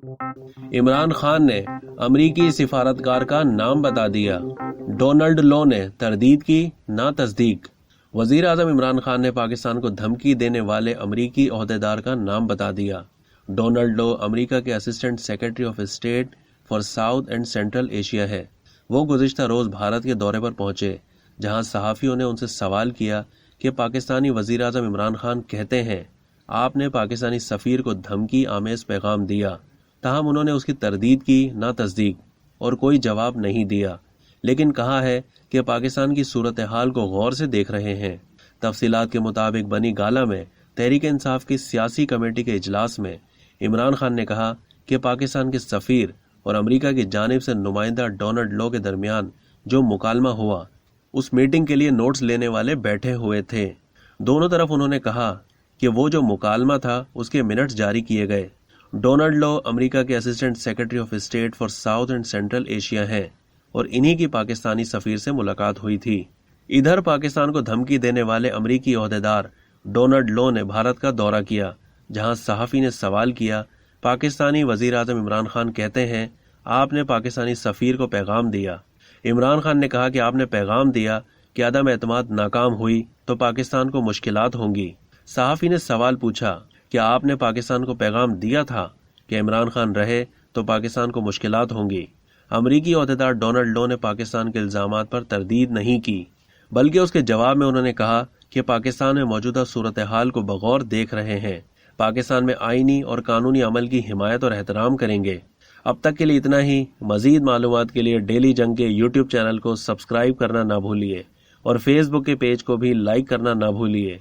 इमरान खान ने अमरीकी सिफारतकार का नाम बता दिया। डोनाल्ड लो ने तरदीद की ना तस्दीक। वजीर आजम इमरान खान ने पाकिस्तान को धमकी देने वाले अमरीकी ओहदेदार का नाम बता दिया। डोनाल्ड लो अमरीका के assistant secretary of state for south and central Asia है। वो गुज़िश्ता रोज भारत के दौरे पर पहुंचे, जहां सहाफ़ियों ने उनसे सवाल किया कि पाकिस्तानी वजीर आजम इमरान खान कहते हैं आपने पाकिस्तानी सफ़ीर को धमकी आमेज पैगाम दिया। ताहम उन्होंने उसकी तरदीद की ना तस्दीक और कोई जवाब नहीं दिया, लेकिन कहा है कि पाकिस्तान की सूरत हाल को गौर से देख रहे हैं। तफसीलात के मुताबिक बनी गाला में तहरीक इंसाफ की सियासी कमेटी के इजलास में इमरान खान ने कहा कि पाकिस्तान के सफ़ीर और अमरीका की जानिब से नुमाइंदा डोनाल्ड लो के दरमियान जो मुकालमा हुआ, उस मीटिंग के लिए नोट्स लेने वाले बैठे हुए थे। दोनों तरफ उन्होंने कहा कि वो जो मुकालमा था उसके मिनट्स जारी किए गए। डोनाल्ड लो अमरीका के assistant secretary of state for south and central Asia हैं और इन्हीं की पाकिस्तानी सफ़ीर से मुलाकात हुई थी। इधर पाकिस्तान को धमकी देने वाले अमरीकी ओहदेदार डोनाल्ड लो ने भारत का दौरा किया, जहां सहाफ़ी ने सवाल किया पाकिस्तानी वजीर आजम इमरान खान कहते हैं आपने पाकिस्तानी सफ़ीर को पैगाम दिया। इमरान खान ने कहा कि आपने पैगाम दिया कि अदम एतमाद नाकाम हुई तो पाकिस्तान को मुश्किलात होंगी। सहाफ़ी ने सवाल पूछा कि आपने पाकिस्तान को पैगाम दिया था कि इमरान खान रहे तो पाकिस्तान को मुश्किलात होंगी। अमरीकी ओहदेदार डोनाल्ड लो ने पाकिस्तान के इल्ज़ामात पर तरदीद नहीं की, बल्कि उसके जवाब में उन्होंने कहा कि पाकिस्तान में मौजूदा सूरत हाल को बगौर देख रहे हैं। पाकिस्तान में आईनी और कानूनी अमल की हिमायत और एहतराम करेंगे। अब तक के लिए इतना ही। मजीद मालूमात के लिए डेली जंग के यूट्यूब चैनल को सब्सक्राइब करना ना भूलिए और फेसबुक के पेज को भी लाइक करना ना भूलिए।